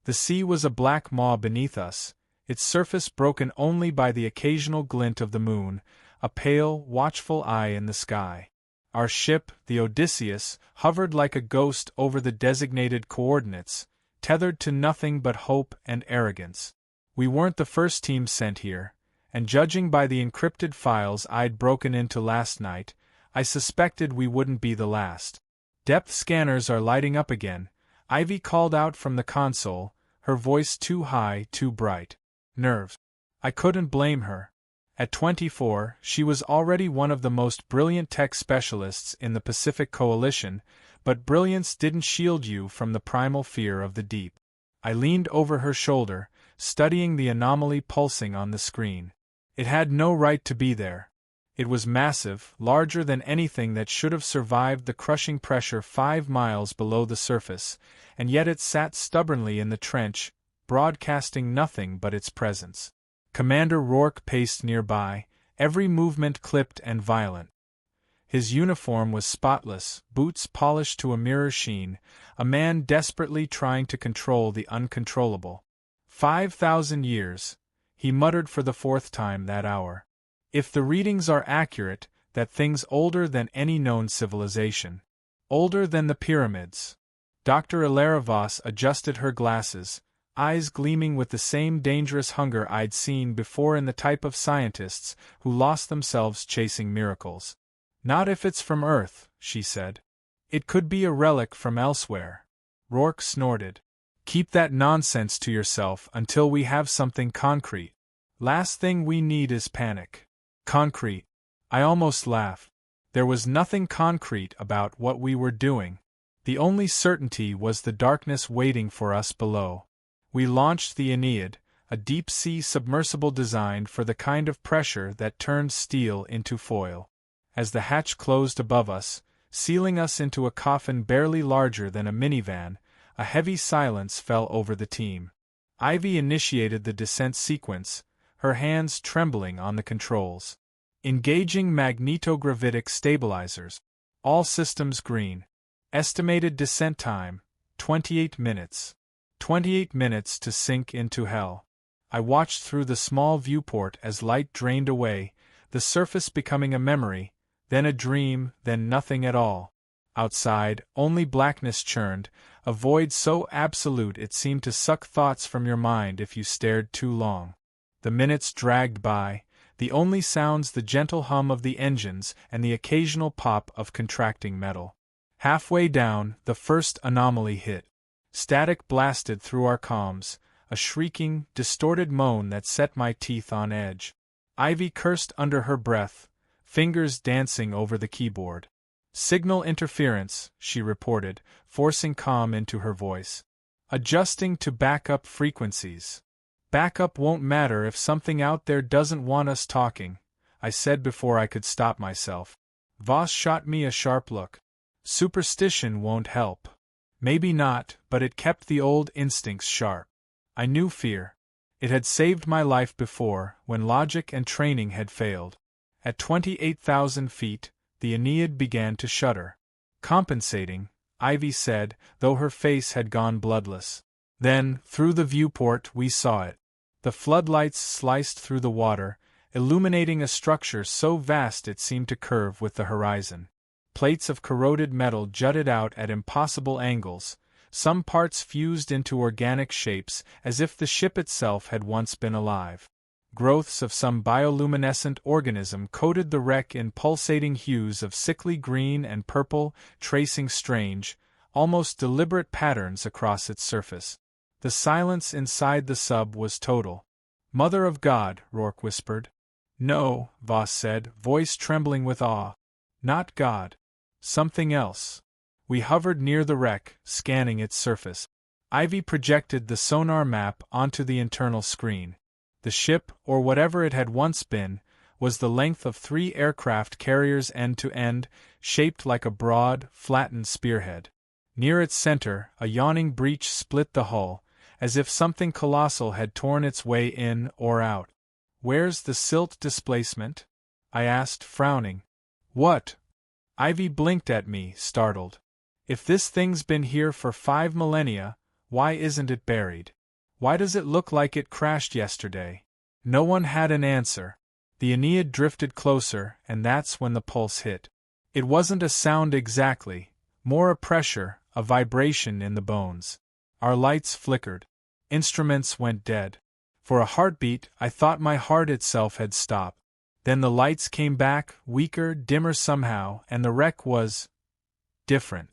The sea was a black maw beneath us, its surface broken only by the occasional glint of the moon, a pale, watchful eye in the sky. Our ship, the Odysseus, hovered like a ghost over the designated coordinates, tethered to nothing but hope and arrogance. We weren't the first team sent here, and judging by the encrypted files I'd broken into last night, I suspected we wouldn't be the last. Depth scanners are lighting up again, Ivy called out from the console, her voice too high, too bright. Nerves. I couldn't blame her. At 24, she was already one of the most brilliant tech specialists in the Pacific Coalition, but brilliance didn't shield you from the primal fear of the deep. I leaned over her shoulder, studying the anomaly pulsing on the screen. It had no right to be there. It was massive, larger than anything that should have survived the crushing pressure 5 miles below the surface, and yet it sat stubbornly in the trench, broadcasting nothing but its presence. Commander Rourke paced nearby, every movement clipped and violent. His uniform was spotless, boots polished to a mirror sheen, a man desperately trying to control the uncontrollable. 5,000 years, he muttered for the 4th time that hour. If the readings are accurate, that thing's older than any known civilization. Older than the pyramids. Dr. Ilara Voss adjusted her glasses, eyes gleaming with the same dangerous hunger I'd seen before in the type of scientists who lost themselves chasing miracles. Not if it's from Earth, she said. It could be a relic from elsewhere. Rourke snorted. Keep that nonsense to yourself until we have something concrete. Last thing we need is panic. Concrete. I almost laughed. There was nothing concrete about what we were doing. The only certainty was the darkness waiting for us below. We launched the Aeneid, a deep-sea submersible designed for the kind of pressure that turned steel into foil. As the hatch closed above us, sealing us into a coffin barely larger than a minivan, a heavy silence fell over the team. Ivy initiated the descent sequence, her hands trembling on the controls. Engaging magnetogravitic stabilizers. All systems green. Estimated descent time, 28 minutes. 28 minutes to sink into hell. I watched through the small viewport as light drained away, the surface becoming a memory, then a dream, then nothing at all. Outside, only blackness churned, a void so absolute it seemed to suck thoughts from your mind if you stared too long. The minutes dragged by, the only sounds the gentle hum of the engines and the occasional pop of contracting metal. Halfway down, the first anomaly hit. Static blasted through our comms, a shrieking, distorted moan that set my teeth on edge. Ivy cursed under her breath, fingers dancing over the keyboard. Signal interference, she reported, forcing calm into her voice. Adjusting to backup frequencies. Backup won't matter if something out there doesn't want us talking, I said before I could stop myself. Voss shot me a sharp look. Superstition won't help. Maybe not, but it kept the old instincts sharp. I knew fear. It had saved my life before, when logic and training had failed. At 28,000 feet, the Aeneid began to shudder. Compensating, Ivy said, though her face had gone bloodless. Then, through the viewport, we saw it. The floodlights sliced through the water, illuminating a structure so vast it seemed to curve with the horizon. Plates of corroded metal jutted out at impossible angles, some parts fused into organic shapes as if the ship itself had once been alive. Growths of some bioluminescent organism coated the wreck in pulsating hues of sickly green and purple, tracing strange, almost deliberate patterns across its surface. The silence inside the sub was total. Mother of God, Rourke whispered. No, Voss said, voice trembling with awe. Not God. Something else. We hovered near the wreck, scanning its surface. Ivy projected the sonar map onto the internal screen. The ship, or whatever it had once been, was the length of 3 aircraft carriers end to end, shaped like a broad, flattened spearhead. Near its center, a yawning breach split the hull, as if something colossal had torn its way in or out. Where's the silt displacement? I asked, frowning. What? Ivy blinked at me, startled. If this thing's been here for 5 millennia, Why isn't it buried? Why does it look like it crashed yesterday? No one had an answer. The Aeneid drifted closer, and that's when the pulse hit. It wasn't a sound exactly, more a pressure, a vibration in the bones. Our lights flickered. Instruments went dead. For a heartbeat, I thought my heart itself had stopped. Then the lights came back, weaker, dimmer somehow, and the wreck was different.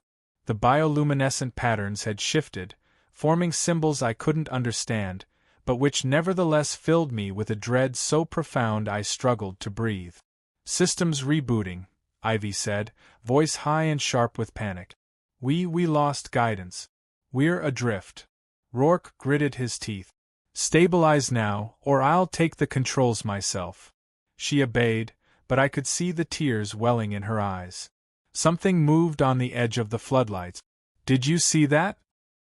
The bioluminescent patterns had shifted, forming symbols I couldn't understand, but which nevertheless filled me with a dread so profound I struggled to breathe. "Systems rebooting," Ivy said, voice high and sharp with panic. We lost guidance. We're adrift." Rourke gritted his teeth. "Stabilize now, or I'll take the controls myself." She obeyed, but I could see the tears welling in her eyes. Something moved on the edge of the floodlights. "Did you see that?"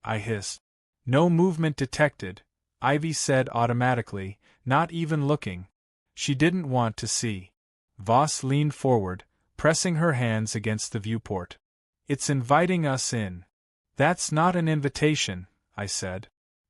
I hissed. "No movement detected," Ivy said automatically, not even looking. She didn't want to see. Voss leaned forward, pressing her hands against the viewport. "It's inviting us in." "That's not an invitation," I said.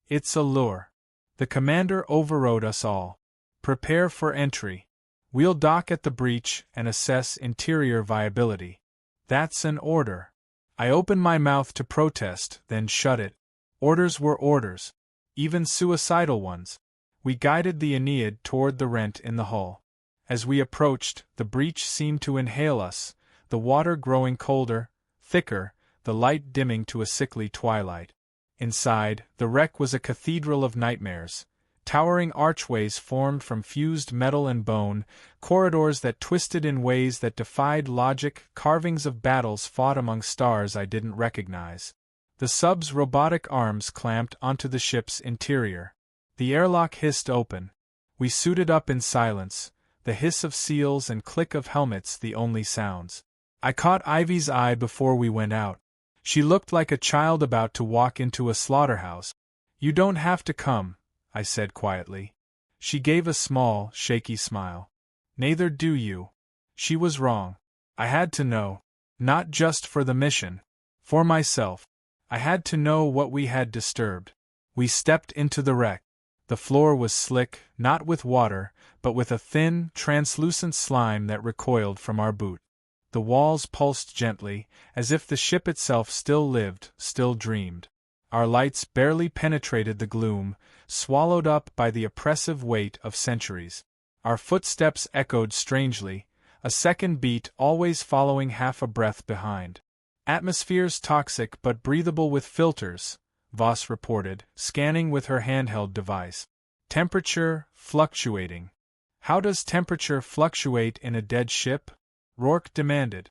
"It's a lure." The commander overrode us all. "Prepare for entry. We'll dock at the breach and assess interior viability." "That's an order." I opened my mouth to protest, then shut it. Orders were orders. Even suicidal ones. We guided the Aeneid toward the rent in the hull. As we approached, the breach seemed to inhale us, the water growing colder, thicker, the light dimming to a sickly twilight. Inside, the wreck was a cathedral of nightmares. Towering archways formed from fused metal and bone, corridors that twisted in ways that defied logic, carvings of battles fought among stars I didn't recognize. The sub's robotic arms clamped onto the ship's interior. The airlock hissed open. We suited up in silence, the hiss of seals and click of helmets the only sounds. I caught Ivy's eye before we went out. She looked like a child about to walk into a slaughterhouse. "You don't have to come," I said quietly. She gave a small, shaky smile. "Neither do you." She was wrong. I had to know. Not just for the mission. For myself. I had to know what we had disturbed. We stepped into the wreck. The floor was slick, not with water, but with a thin, translucent slime that recoiled from our boot. The walls pulsed gently, as if the ship itself still lived, still dreamed. Our lights barely penetrated the gloom, swallowed up by the oppressive weight of centuries. Our footsteps echoed strangely, a second beat always following half a breath behind. "Atmosphere's toxic but breathable with filters," Voss reported, scanning with her handheld device. "Temperature fluctuating." "How does temperature fluctuate in a dead ship?" Rourke demanded.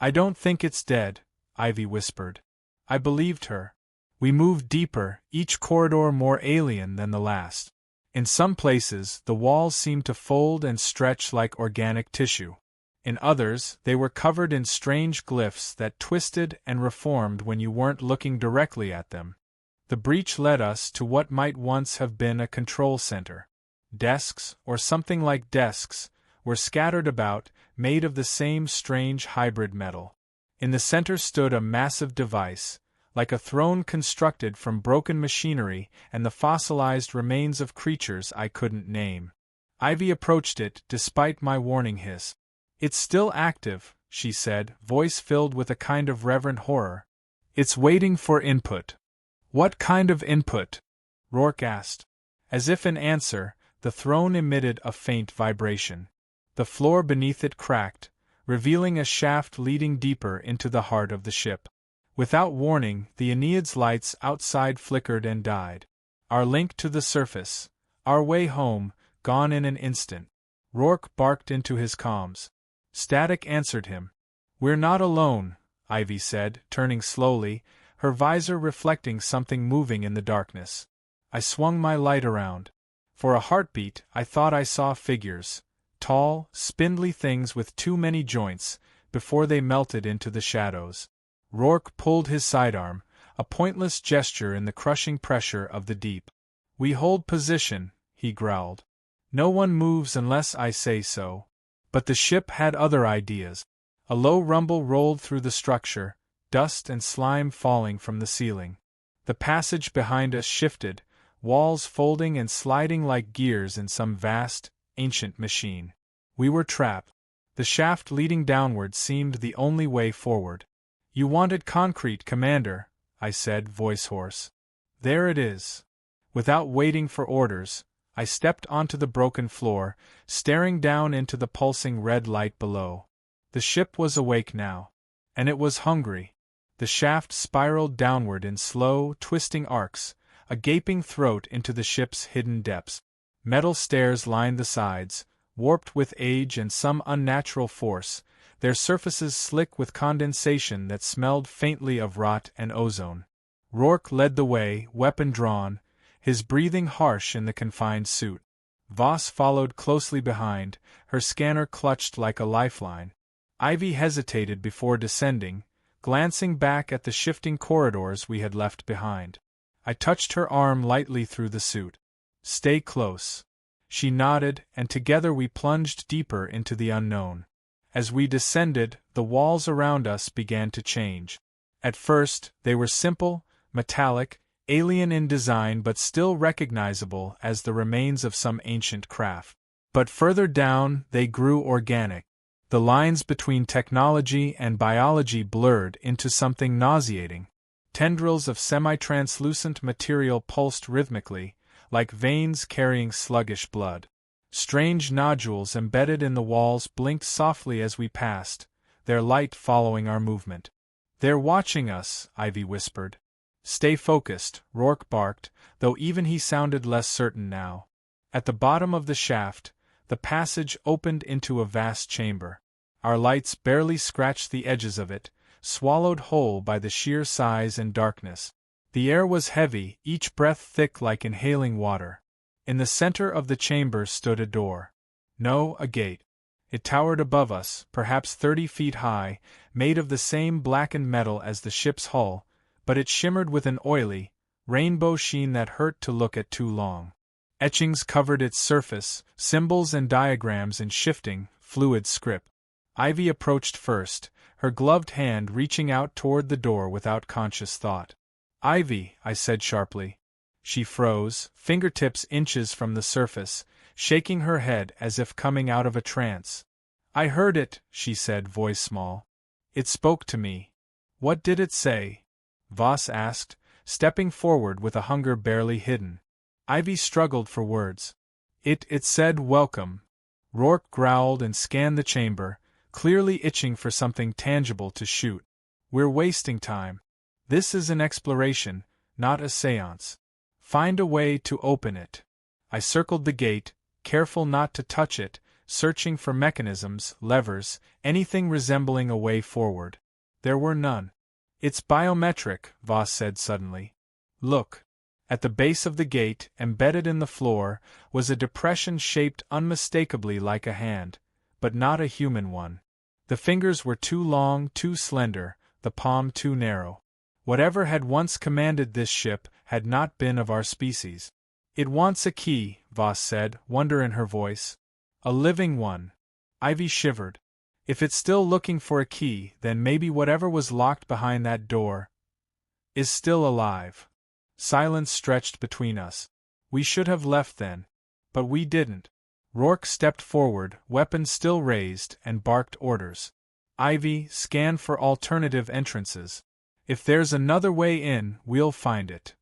"I don't think it's dead," Ivy whispered. I believed her. We moved deeper, each corridor more alien than the last. In some places, the walls seemed to fold and stretch like organic tissue. In others, they were covered in strange glyphs that twisted and reformed when you weren't looking directly at them. The breach led us to what might once have been a control center. Desks, or something like desks, were scattered about, made of the same strange hybrid metal. In the center stood a massive device, like a throne constructed from broken machinery and the fossilized remains of creatures I couldn't name. Ivy approached it despite my warning hiss. "It's still active," she said, voice filled with a kind of reverent horror. "It's waiting for input." "What kind of input?" Rourke asked. As if in answer, the throne emitted a faint vibration. The floor beneath it cracked, revealing a shaft leading deeper into the heart of the ship. Without warning, the Aeneid's lights outside flickered and died. Our link to the surface, our way home, gone in an instant. Rourke barked into his comms. Static answered him. "We're not alone," Ivy said, turning slowly, her visor reflecting something moving in the darkness. I swung my light around. For a heartbeat, I thought I saw figures. Tall, spindly things with too many joints, before they melted into the shadows. Rourke pulled his sidearm, a pointless gesture in the crushing pressure of the deep. "We hold position," he growled. "No one moves unless I say so." But the ship had other ideas. A low rumble rolled through the structure, dust and slime falling from the ceiling. The passage behind us shifted, walls folding and sliding like gears in some vast, ancient machine. We were trapped. The shaft leading downward seemed the only way forward. "You wanted concrete, Commander," I said, voice hoarse. "There it is." Without waiting for orders, I stepped onto the broken floor, staring down into the pulsing red light below. The ship was awake now. And it was hungry. The shaft spiraled downward in slow, twisting arcs, a gaping throat into the ship's hidden depths. Metal stairs lined the sides, warped with age and some unnatural force, their surfaces slick with condensation that smelled faintly of rot and ozone. Rourke led the way, weapon drawn, his breathing harsh in the confined suit. Voss followed closely behind, her scanner clutched like a lifeline. Ivy hesitated before descending, glancing back at the shifting corridors we had left behind. I touched her arm lightly through the suit. "Stay close." She nodded, and together we plunged deeper into the unknown. As we descended, the walls around us began to change. At first, they were simple, metallic, alien in design but still recognizable as the remains of some ancient craft. But further down, they grew organic. The lines between technology and biology blurred into something nauseating. Tendrils of semi-translucent material pulsed rhythmically, like veins carrying sluggish blood. Strange nodules embedded in the walls blinked softly as we passed, their light following our movement. "They're watching us," Ivy whispered. "Stay focused," Rourke barked, though even he sounded less certain now. At the bottom of the shaft, the passage opened into a vast chamber. Our lights barely scratched the edges of it, swallowed whole by the sheer size and darkness. The air was heavy, each breath thick like inhaling water. In the center of the chamber stood a door. No, a gate. It towered above us, perhaps 30 feet high, made of the same blackened metal as the ship's hull, but it shimmered with an oily, rainbow sheen that hurt to look at too long. Etchings covered its surface, symbols and diagrams in shifting, fluid script. Ivy approached first, her gloved hand reaching out toward the door without conscious thought. "Ivy," I said sharply. She froze, fingertips inches from the surface, shaking her head as if coming out of a trance. "I heard it," she said, voice small. "It spoke to me." "What did it say?" Voss asked, stepping forward with a hunger barely hidden. Ivy struggled for words. It said welcome." Rourke growled and scanned the chamber, clearly itching for something tangible to shoot. "We're wasting time. This is an exploration, not a seance. Find a way to open it." I circled the gate, careful not to touch it, searching for mechanisms, levers, anything resembling a way forward. There were none. "It's biometric," Voss said suddenly. "Look." At the base of the gate, embedded in the floor, was a depression shaped unmistakably like a hand, but not a human one. The fingers were too long, too slender, the palm too narrow. Whatever had once commanded this ship had not been of our species. "It wants a key," Voss said, wonder in her voice. "A living one." Ivy shivered. "If it's still looking for a key, then maybe whatever was locked behind that door is still alive." Silence stretched between us. We should have left then. But we didn't. Rourke stepped forward, weapon still raised, and barked orders. "Ivy, scan for alternative entrances. If there's another way in, we'll find it."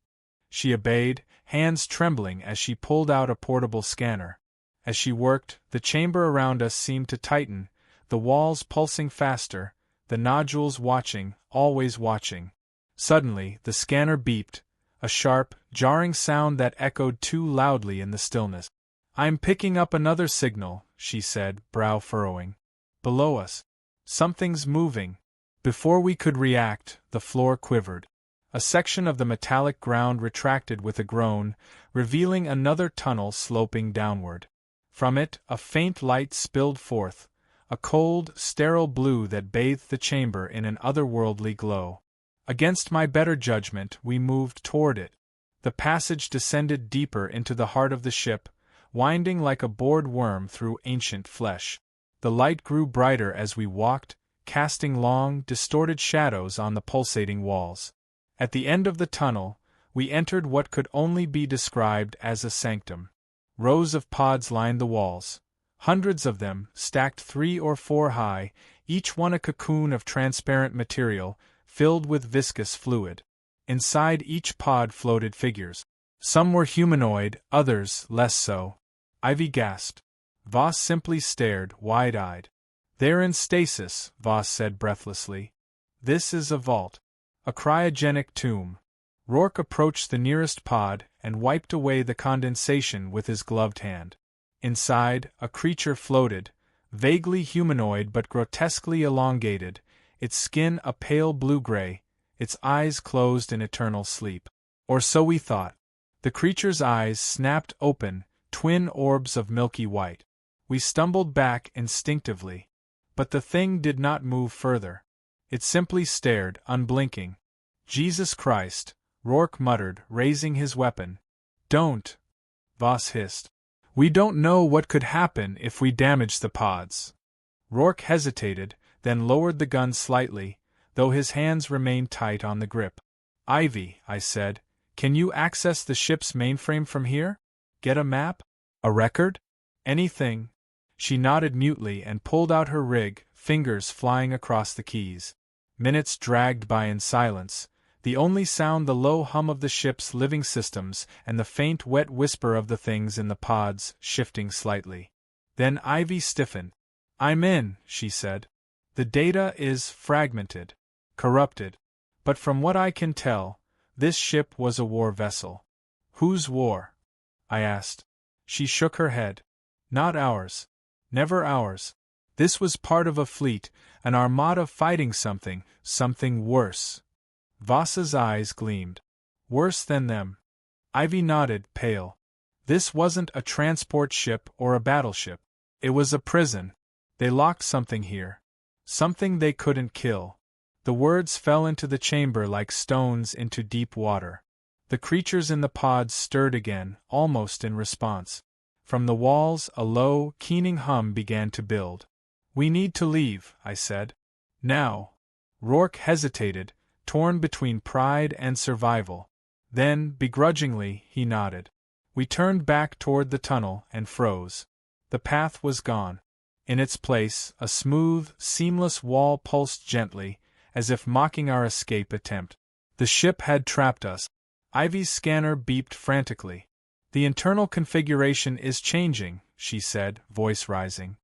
She obeyed, hands trembling as she pulled out a portable scanner. As she worked, the chamber around us seemed to tighten, the walls pulsing faster, the nodules watching, always watching. Suddenly, the scanner beeped, a sharp, jarring sound that echoed too loudly in the stillness. "I'm picking up another signal," she said, brow furrowing. "Below us. Something's moving." Before we could react, the floor quivered. A section of the metallic ground retracted with a groan, revealing another tunnel sloping downward. From it, a faint light spilled forth, a cold, sterile blue that bathed the chamber in an otherworldly glow. Against my better judgment, we moved toward it. The passage descended deeper into the heart of the ship, winding like a bored worm through ancient flesh. The light grew brighter as we walked, casting long, distorted shadows on the pulsating walls. At the end of the tunnel, We entered what could only be described as a sanctum. Rows of pods lined the walls. Hundreds of them, stacked 3 or 4 high, each one a cocoon of transparent material, filled with viscous fluid. Inside each pod floated figures. Some were humanoid, others less so. Ivy gasped. Voss simply stared, wide-eyed. "They're in stasis," Voss said breathlessly. "This is a vault. A cryogenic tomb." Rourke approached the nearest pod and wiped away the condensation with his gloved hand. Inside, a creature floated, vaguely humanoid but grotesquely elongated, its skin a pale blue-gray, its eyes closed in eternal sleep. Or so we thought. The creature's eyes snapped open, twin orbs of milky white. We stumbled back instinctively. But the thing did not move further. It simply stared, unblinking. "Jesus Christ," Rourke muttered, raising his weapon. "Don't," Voss hissed. "We don't know what could happen if we damage the pods." Rourke hesitated, then lowered the gun slightly, though his hands remained tight on the grip. "Ivy," I said, "can you access the ship's mainframe from here? Get a map? A record? Anything?" She nodded mutely and pulled out her rig, fingers flying across the keys. Minutes dragged by in silence, the only sound the low hum of the ship's living systems and the faint wet whisper of the things in the pods, shifting slightly. Then Ivy stiffened. "I'm in," she said. "The data is fragmented, corrupted. But from what I can tell, this ship was a war vessel." "Whose war?" I asked. She shook her head. "Not ours. Never ours. This was part of a fleet, an armada fighting something worse." Voss's eyes gleamed. "Worse than them?" Ivy nodded, pale. "This wasn't a transport ship or a battleship. It was a prison. They locked something here. Something they couldn't kill." The words fell into the chamber like stones into deep water. The creatures in the pods stirred again, almost in response. From the walls, a low, keening hum began to build. "We need to leave," I said. "Now." Rourke hesitated, torn between pride and survival. Then, begrudgingly, he nodded. We turned back toward the tunnel and froze. The path was gone. In its place, a smooth, seamless wall pulsed gently, as if mocking our escape attempt. The ship had trapped us. Ivy's scanner beeped frantically. "The internal configuration is changing," she said, voice rising.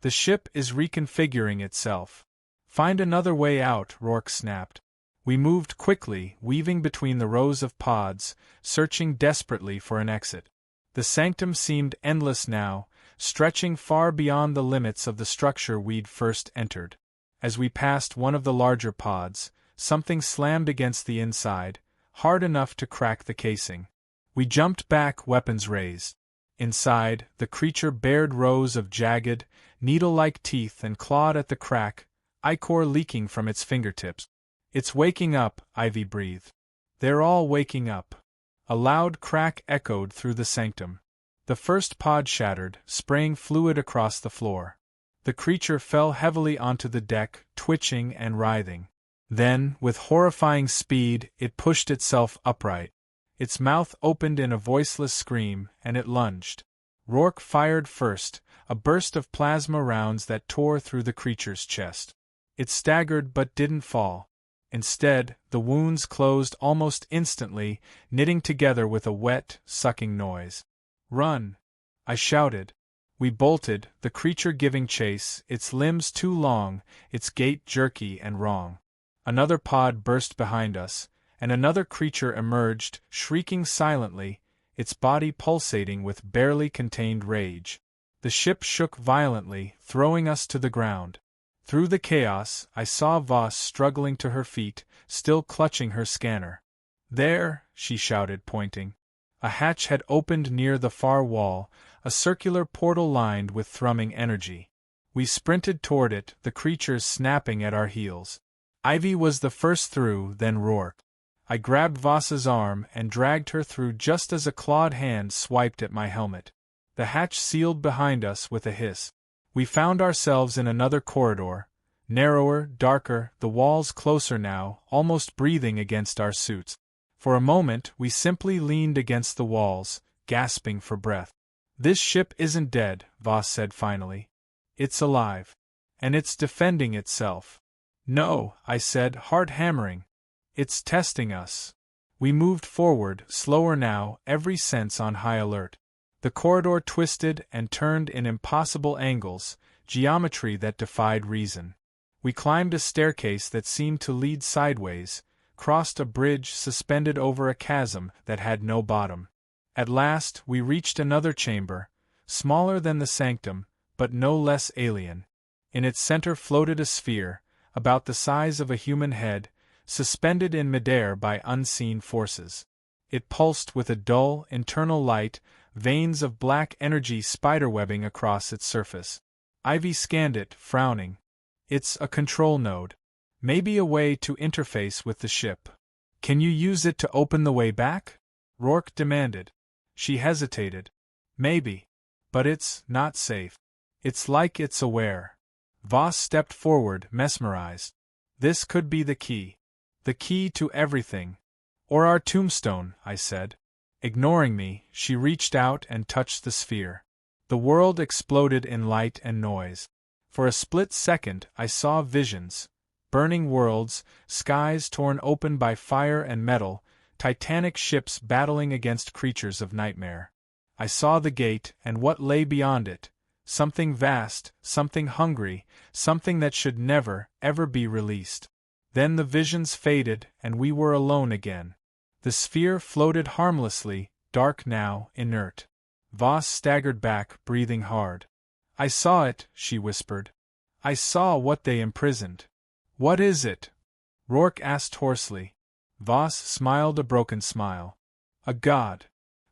"The ship is reconfiguring itself." "Find another way out," Rourke snapped. We moved quickly, weaving between the rows of pods, searching desperately for an exit. The sanctum seemed endless now, stretching far beyond the limits of the structure we'd first entered. As we passed one of the larger pods, something slammed against the inside, hard enough to crack the casing. We jumped back, weapons raised. Inside, the creature bared rows of jagged, needle-like teeth and clawed at the crack, ichor leaking from its fingertips. "It's waking up," Ivy breathed. "They're all waking up." A loud crack echoed through the sanctum. The first pod shattered, spraying fluid across the floor. The creature fell heavily onto the deck, twitching and writhing. Then, with horrifying speed, it pushed itself upright. Its mouth opened in a voiceless scream, and it lunged. Rourke fired first, a burst of plasma rounds that tore through the creature's chest. It staggered but didn't fall. Instead, the wounds closed almost instantly, knitting together with a wet, sucking noise. "Run!" I shouted. We bolted, the creature giving chase, its limbs too long, its gait jerky and wrong. Another pod burst behind us, and another creature emerged, shrieking silently, its body pulsating with barely contained rage. The ship shook violently, throwing us to the ground. Through the chaos, I saw Voss struggling to her feet, still clutching her scanner. "There!" she shouted, pointing. A hatch had opened near the far wall, a circular portal lined with thrumming energy. We sprinted toward it, the creatures snapping at our heels. Ivy was the first through, then Rourke. I grabbed Voss's arm and dragged her through just as a clawed hand swiped at my helmet. The hatch sealed behind us with a hiss. We found ourselves in another corridor, narrower, darker, the walls closer now, almost breathing against our suits. For a moment we simply leaned against the walls, gasping for breath. "This ship isn't dead," Voss said finally. "It's alive. And it's defending itself." "No," I said, heart hammering. "It's testing us." We moved forward, slower now, every sense on high alert. The corridor twisted and turned in impossible angles, geometry that defied reason. We climbed a staircase that seemed to lead sideways, crossed a bridge suspended over a chasm that had no bottom. At last we reached another chamber, smaller than the sanctum, but no less alien. In its center floated a sphere, about the size of a human head, suspended in midair by unseen forces. It pulsed with a dull, internal light, veins of black energy spiderwebbing across its surface. Ivy scanned it, frowning. "It's a control node. Maybe a way to interface with the ship." "Can you use it to open the way back?" Rourke demanded. She hesitated. "Maybe. But it's not safe. It's like it's aware." Voss stepped forward, mesmerized. "This could be the key. The key to everything." "Or our tombstone," I said. Ignoring me, she reached out and touched the sphere. The world exploded in light and noise. For a split second I saw visions. Burning worlds, skies torn open by fire and metal, titanic ships battling against creatures of nightmare. I saw the gate and what lay beyond it. Something vast, something hungry, something that should never, ever be released. Then the visions faded and we were alone again. The sphere floated harmlessly, dark now, inert. Voss staggered back, breathing hard. "I saw it," she whispered. "I saw what they imprisoned." "What is it?" Rourke asked hoarsely. Voss smiled a broken smile. "A god."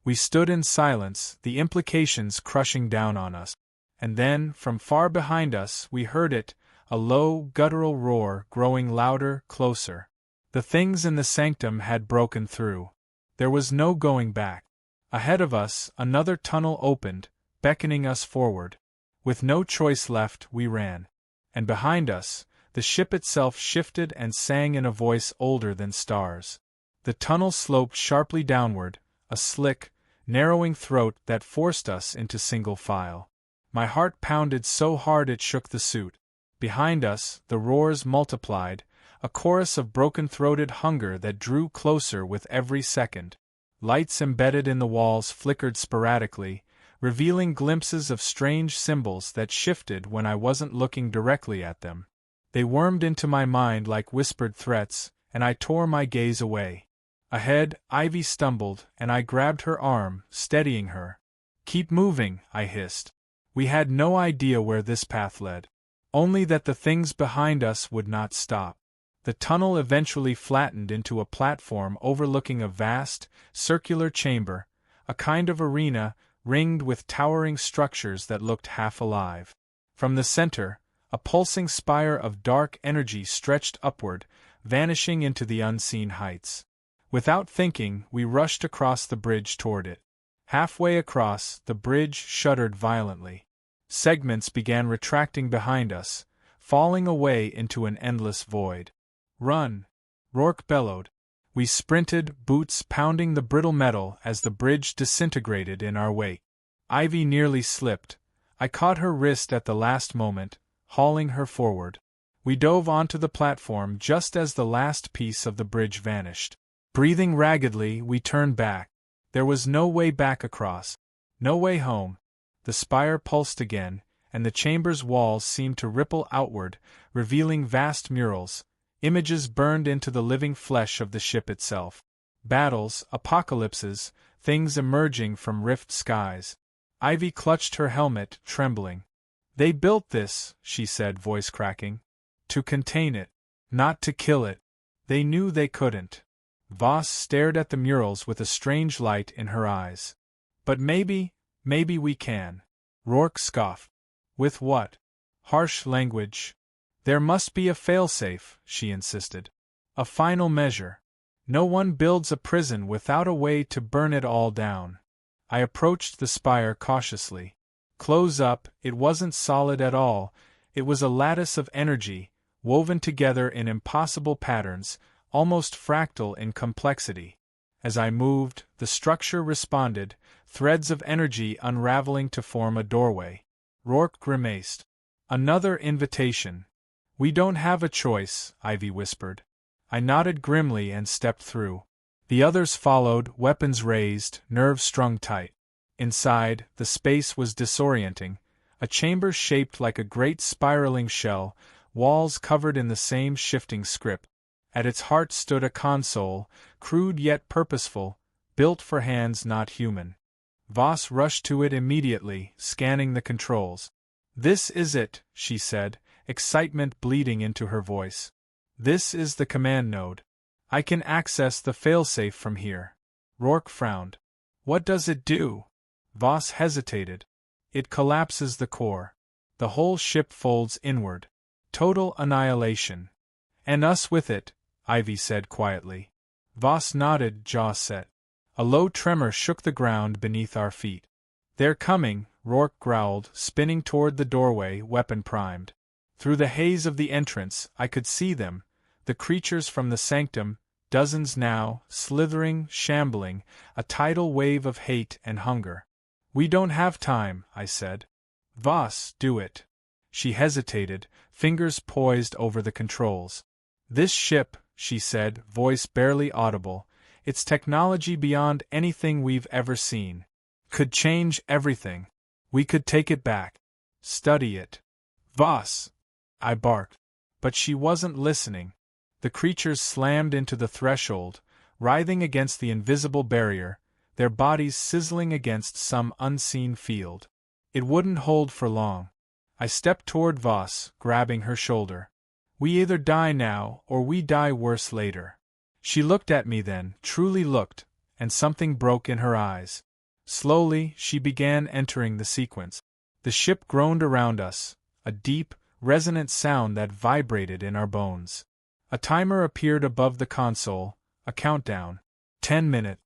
We stood in silence, the implications crushing down on us. And then, from far behind us, we heard it, a low, guttural roar growing louder, closer. The things in the sanctum had broken through. There was no going back. Ahead of us, another tunnel opened, beckoning us forward. With no choice left, we ran. And behind us, the ship itself shifted and sang in a voice older than stars. The tunnel sloped sharply downward, a slick, narrowing throat that forced us into single file. My heart pounded so hard it shook the suit. Behind us, the roars multiplied, a chorus of broken-throated hunger that drew closer with every second. Lights embedded in the walls flickered sporadically, revealing glimpses of strange symbols that shifted when I wasn't looking directly at them. They wormed into my mind like whispered threats, and I tore my gaze away. Ahead, Ivy stumbled, and I grabbed her arm, steadying her. "Keep moving," I hissed. We had no idea where this path led. Only that the things behind us would not stop. The tunnel eventually flattened into a platform overlooking a vast, circular chamber, a kind of arena ringed with towering structures that looked half alive. From the center, a pulsing spire of dark energy stretched upward, vanishing into the unseen heights. Without thinking, we rushed across the bridge toward it. Halfway across, the bridge shuddered violently. Segments began retracting behind us, falling away into an endless void. "Run!" Rourke bellowed. We sprinted, boots pounding the brittle metal as the bridge disintegrated in our wake. Ivy nearly slipped. I caught her wrist at the last moment, hauling her forward. We dove onto the platform just as the last piece of the bridge vanished. Breathing raggedly, we turned back. There was no way back across. No way home. The spire pulsed again, and the chamber's walls seemed to ripple outward, revealing vast murals, images burned into the living flesh of the ship itself. Battles, apocalypses, things emerging from rift skies. Ivy clutched her helmet, trembling. "They built this," she said, voice cracking. "To contain it. Not to kill it. They knew they couldn't." Voss stared at the murals with a strange light in her eyes. "But maybe we can." Rourke scoffed. "With what?" "Harsh language." "There must be a failsafe," she insisted. "A final measure. No one builds a prison without a way to burn it all down." I approached the spire cautiously. Close up, it wasn't solid at all, it was a lattice of energy, woven together in impossible patterns, almost fractal in complexity. As I moved, the structure responded, threads of energy unraveling to form a doorway. Rourke grimaced. Another invitation. We don't have a choice, Ivy whispered. I nodded grimly and stepped through. The others followed, weapons raised, nerves strung tight. Inside, the space was disorienting, a chamber shaped like a great spiraling shell, walls covered in the same shifting script. At its heart stood a console, crude yet purposeful, built for hands not human. Voss rushed to it immediately, scanning the controls. This is it, she said, excitement bleeding into her voice. This is the command node. I can access the failsafe from here. Rourke frowned. What does it do? Voss hesitated. It collapses the core. The whole ship folds inward. Total annihilation. And us with it, Ivy said quietly. Voss nodded, jaw set. A low tremor shook the ground beneath our feet. They're coming, Rourke growled, spinning toward the doorway, weapon primed. Through the haze of the entrance, I could see them, the creatures from the sanctum, dozens now, slithering, shambling, a tidal wave of hate and hunger. We don't have time, I said. Voss, do it. She hesitated, fingers poised over the controls. This ship, she said, voice barely audible, its technology beyond anything we've ever seen. Could change everything. We could take it back. Study it. Voss! I barked. But she wasn't listening. The creatures slammed into the threshold, writhing against the invisible barrier, their bodies sizzling against some unseen field. It wouldn't hold for long. I stepped toward Voss, grabbing her shoulder. We either die now, or we die worse later. She looked at me then, truly looked, and something broke in her eyes. Slowly, she began entering the sequence. The ship groaned around us, a deep, resonant sound that vibrated in our bones. A timer appeared above the console, a countdown. 10 minutes.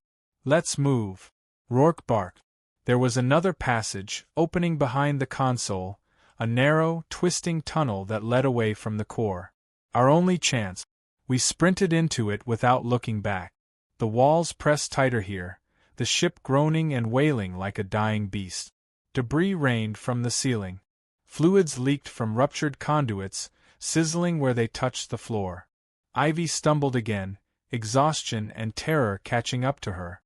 Let's move. Rourke barked. There was another passage, opening behind the console, a narrow, twisting tunnel that led away from the core. Our only chance. We sprinted into it without looking back. The walls pressed tighter here, the ship groaning and wailing like a dying beast. Debris rained from the ceiling. Fluids leaked from ruptured conduits, sizzling where they touched the floor. Ivy stumbled again, exhaustion and terror catching up to her.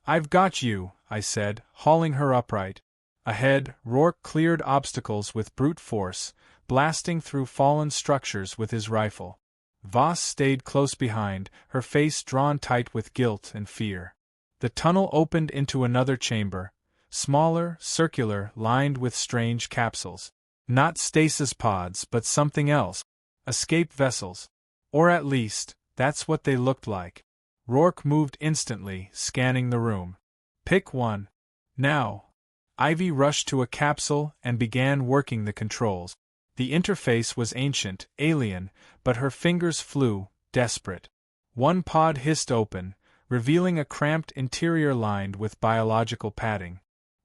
I've got you, I said, hauling her upright. Ahead, Rourke cleared obstacles with brute force, blasting through fallen structures with his rifle. Voss stayed close behind, her face drawn tight with guilt and fear. The tunnel opened into another chamber, smaller, circular, lined with strange capsules. Not stasis pods, but something else. Escape vessels. Or at least, that's what they looked like. Rourke moved instantly, scanning the room. Pick one. Now. Ivy rushed to a capsule and began working the controls. The interface was ancient, alien, but her fingers flew, desperate. One pod hissed open, revealing a cramped interior lined with biological padding.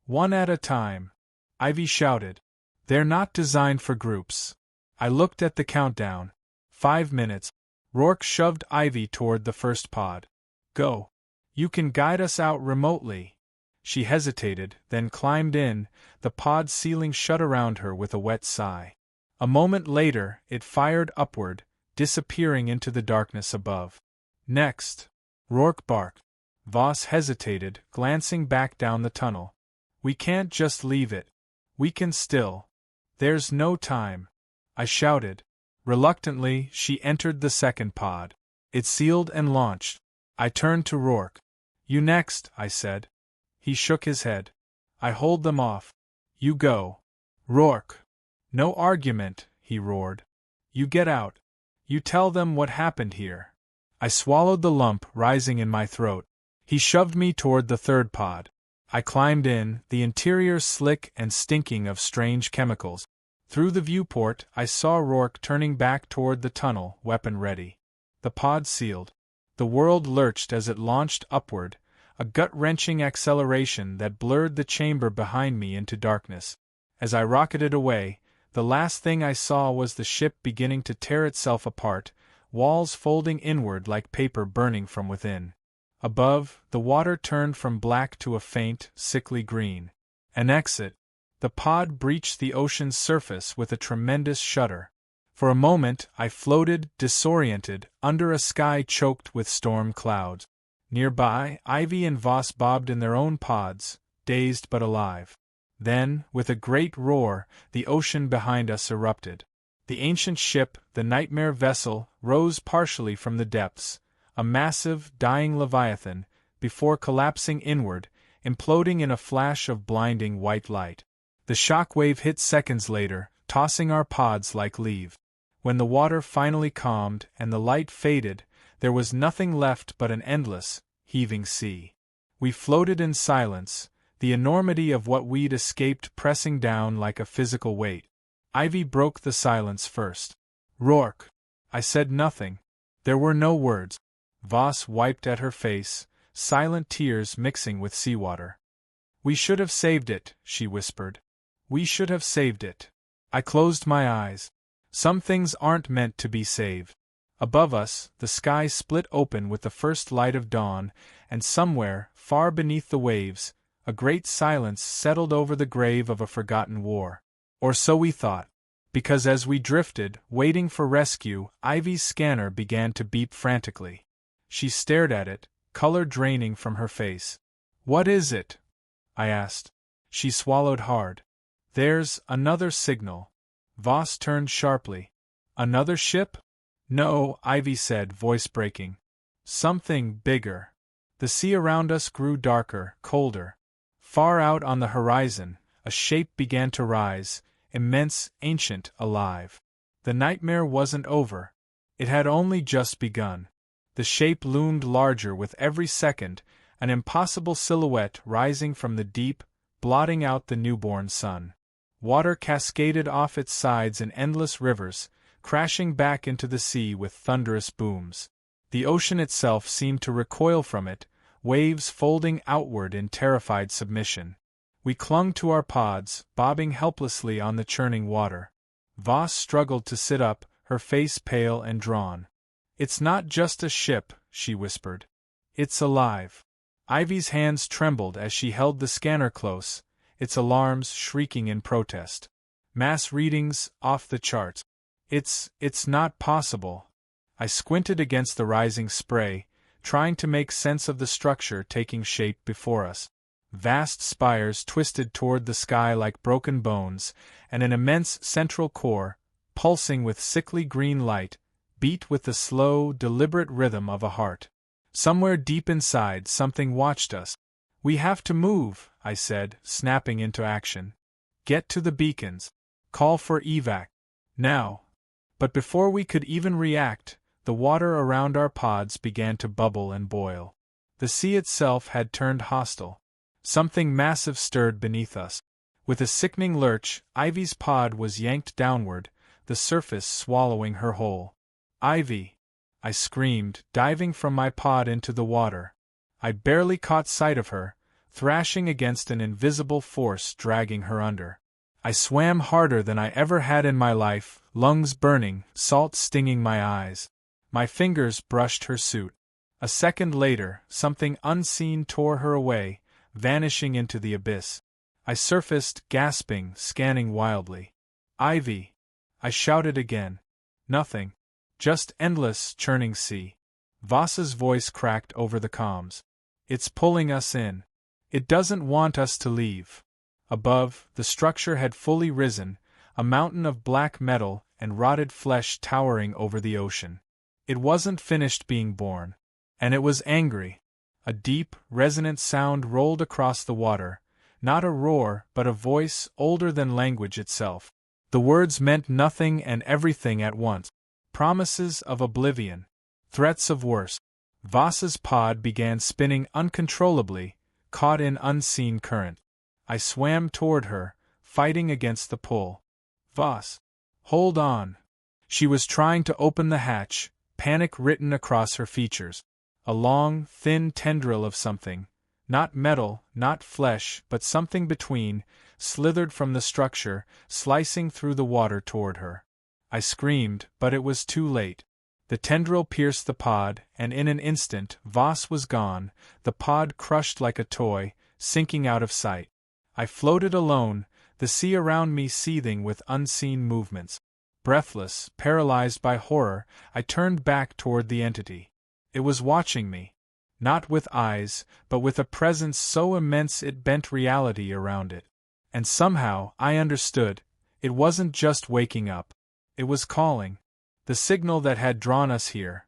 One at a time. Ivy shouted. They're not designed for groups. I looked at the countdown. 5 minutes. Rourke shoved Ivy toward the first pod. Go. You can guide us out remotely. She hesitated, then climbed in, the pod ceiling shut around her with a wet sigh. A moment later, it fired upward, disappearing into the darkness above. Next. Rourke barked. Voss hesitated, glancing back down the tunnel. We can't just leave it. We can still. There's no time. I shouted. Reluctantly, she entered the second pod. It sealed and launched. I turned to Rourke. You next, I said. He shook his head. I hold them off. You go. Rourke. No argument, he roared. You get out. You tell them what happened here. I swallowed the lump rising in my throat. He shoved me toward the third pod. I climbed in, the interior slick and stinking of strange chemicals. Through the viewport, I saw Rourke turning back toward the tunnel, weapon ready. The pod sealed. The world lurched as it launched upward, a gut-wrenching acceleration that blurred the chamber behind me into darkness. As I rocketed away, the last thing I saw was the ship beginning to tear itself apart, walls folding inward like paper burning from within. Above, the water turned from black to a faint, sickly green. An exit. The pod breached the ocean's surface with a tremendous shudder. For a moment, I floated, disoriented, under a sky choked with storm clouds. Nearby, Ivy and Voss bobbed in their own pods, dazed but alive. Then, with a great roar, the ocean behind us erupted. The ancient ship, the nightmare vessel, rose partially from the depths, a massive, dying leviathan, before collapsing inward, imploding in a flash of blinding white light. The shock wave hit seconds later, tossing our pods like leaves. When the water finally calmed and the light faded, there was nothing left but an endless, heaving sea. We floated in silence, the enormity of what we'd escaped pressing down like a physical weight. Ivy broke the silence first. "Rourke." I said nothing. There were no words. Voss wiped at her face, silent tears mixing with seawater. "We should have saved it," she whispered. "We should have saved it." I closed my eyes. Some things aren't meant to be saved. Above us, the sky split open with the first light of dawn, and somewhere, far beneath the waves, a great silence settled over the grave of a forgotten war. Or so we thought. Because as we drifted, waiting for rescue, Ivy's scanner began to beep frantically. She stared at it, color draining from her face. "What is it?" I asked. She swallowed hard. "There's another signal." Voss turned sharply. "Another ship?" "No," Ivy said, voice breaking. "Something bigger." The sea around us grew darker, colder. Far out on the horizon, a shape began to rise, immense, ancient, alive. The nightmare wasn't over. It had only just begun. The shape loomed larger with every second, an impossible silhouette rising from the deep, blotting out the newborn sun. Water cascaded off its sides in endless rivers, crashing back into the sea with thunderous booms. The ocean itself seemed to recoil from it, waves folding outward in terrified submission. We clung to our pods, bobbing helplessly on the churning water. Voss struggled to sit up, her face pale and drawn. "It's not just a ship," she whispered. "It's alive." Ivy's hands trembled as she held the scanner close, its alarms shrieking in protest. "Mass readings, off the charts. It's not possible." I squinted against the rising spray, trying to make sense of the structure taking shape before us. Vast spires twisted toward the sky like broken bones, and an immense central core, pulsing with sickly green light, beat with the slow, deliberate rhythm of a heart. Somewhere deep inside, something watched us. "We have to move," I said, snapping into action. "Get to the beacons. Call for evac. Now." But before we could even react, the water around our pods began to bubble and boil. The sea itself had turned hostile. Something massive stirred beneath us. With a sickening lurch, Ivy's pod was yanked downward, the surface swallowing her whole. "Ivy!" I screamed, diving from my pod into the water. I barely caught sight of her, thrashing against an invisible force dragging her under. I swam harder than I ever had in my life, lungs burning, salt stinging my eyes. My fingers brushed her suit. A second later, something unseen tore her away, vanishing into the abyss. I surfaced, gasping, scanning wildly. "Ivy!" I shouted again. Nothing. Just endless, churning sea. Voss's voice cracked over the comms. "It's pulling us in. It doesn't want us to leave." Above, the structure had fully risen, a mountain of black metal and rotted flesh towering over the ocean. It wasn't finished being born. And it was angry. A deep, resonant sound rolled across the water, not a roar but a voice older than language itself. The words meant nothing and everything at once. Promises of oblivion. Threats of worse. Voss's pod began spinning uncontrollably, caught in unseen current. I swam toward her, fighting against the pull. "Voss! Hold on!" She was trying to open the hatch, panic written across her features. A long, thin tendril of something, not metal, not flesh, but something between, slithered from the structure, slicing through the water toward her. I screamed, but it was too late. The tendril pierced the pod, and in an instant, Voss was gone, the pod crushed like a toy, sinking out of sight. I floated alone, the sea around me seething with unseen movements. Breathless, paralyzed by horror, I turned back toward the entity. It was watching me. Not with eyes, but with a presence so immense it bent reality around it. And somehow, I understood, it wasn't just waking up. It was calling. The signal that had drawn us here.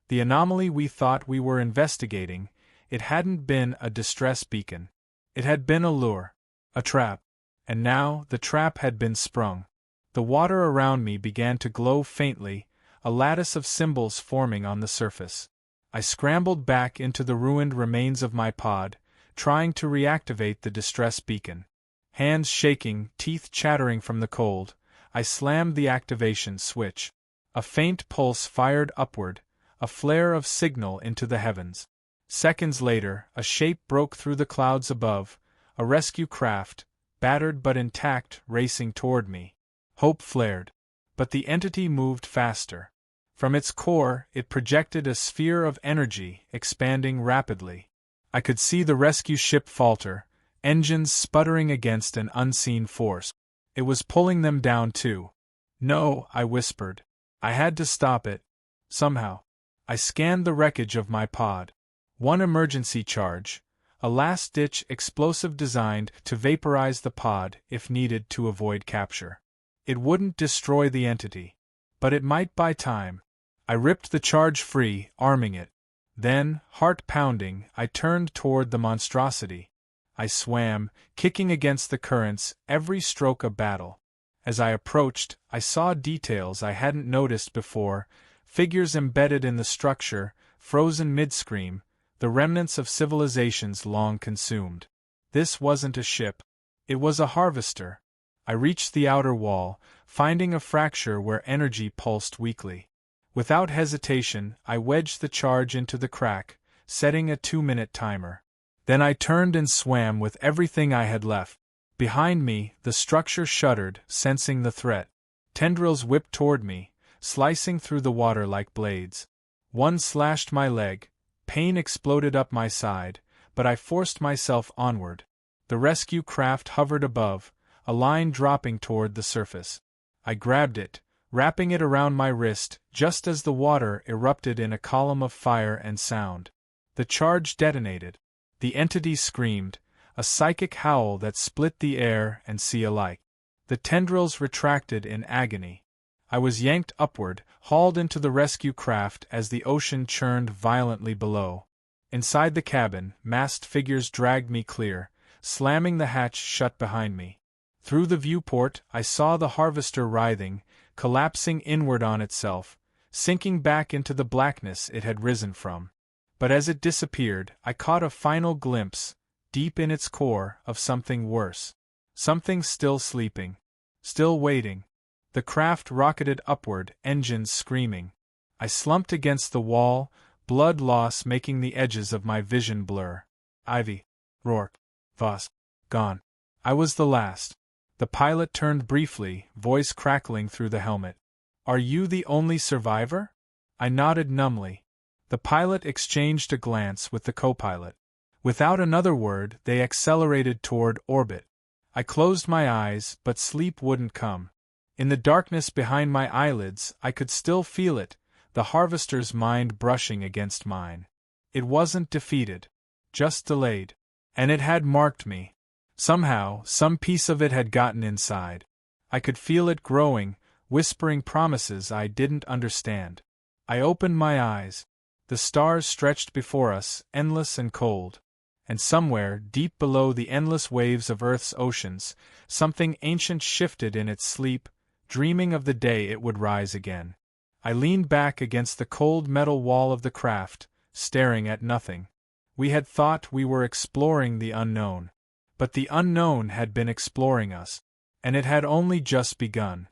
The anomaly we thought we were investigating, it hadn't been a distress beacon. It had been a lure. A trap. And now, the trap had been sprung. The water around me began to glow faintly, a lattice of symbols forming on the surface. I scrambled back into the ruined remains of my pod, trying to reactivate the distress beacon. Hands shaking, teeth chattering from the cold, I slammed the activation switch. A faint pulse fired upward, a flare of signal into the heavens. Seconds later, a shape broke through the clouds above, a rescue craft, battered but intact, racing toward me. Hope flared. But the entity moved faster. From its core, it projected a sphere of energy, expanding rapidly. I could see the rescue ship falter, engines sputtering against an unseen force. It was pulling them down too. No, I whispered. I had to stop it. Somehow. I scanned the wreckage of my pod. One emergency charge, a last-ditch explosive designed to vaporize the pod if needed to avoid capture. It wouldn't destroy the entity, but it might buy time. I ripped the charge free, arming it. Then, heart pounding, I turned toward the monstrosity. I swam, kicking against the currents, every stroke a battle. As I approached, I saw details I hadn't noticed before, figures embedded in the structure, frozen mid-scream, the remnants of civilizations long consumed. This wasn't a ship. It was a harvester. I reached the outer wall, finding a fracture where energy pulsed weakly. Without hesitation, I wedged the charge into the crack, setting a 2-minute timer. Then I turned and swam with everything I had left. Behind me, the structure shuddered, sensing the threat. Tendrils whipped toward me, slicing through the water like blades. One slashed my leg. Pain exploded up my side, but I forced myself onward. The rescue craft hovered above, a line dropping toward the surface. I grabbed it, wrapping it around my wrist, just as the water erupted in a column of fire and sound. The charge detonated. The entity screamed, a psychic howl that split the air and sea alike. The tendrils retracted in agony. I was yanked upward, hauled into the rescue craft as the ocean churned violently below. Inside the cabin, masked figures dragged me clear, slamming the hatch shut behind me. Through the viewport, I saw the harvester writhing, collapsing inward on itself, sinking back into the blackness it had risen from. But as it disappeared, I caught a final glimpse, deep in its core, of something worse. Something still sleeping. Still waiting. The craft rocketed upward, engines screaming. I slumped against the wall, blood loss making the edges of my vision blur. Ivy. Rourke. Voss. Gone. I was the last. The pilot turned briefly, voice crackling through the helmet. Are you the only survivor? I nodded numbly. The pilot exchanged a glance with the co-pilot. Without another word, they accelerated toward orbit. I closed my eyes, but sleep wouldn't come. In the darkness behind my eyelids, I could still feel it, the harvester's mind brushing against mine. It wasn't defeated. Just delayed. And it had marked me. Somehow, some piece of it had gotten inside. I could feel it growing, whispering promises I didn't understand. I opened my eyes. The stars stretched before us, endless and cold. And somewhere, deep below the endless waves of Earth's oceans, something ancient shifted in its sleep, dreaming of the day it would rise again. I leaned back against the cold metal wall of the craft, staring at nothing. We had thought we were exploring the unknown. But the unknown had been exploring us. And it had only just begun.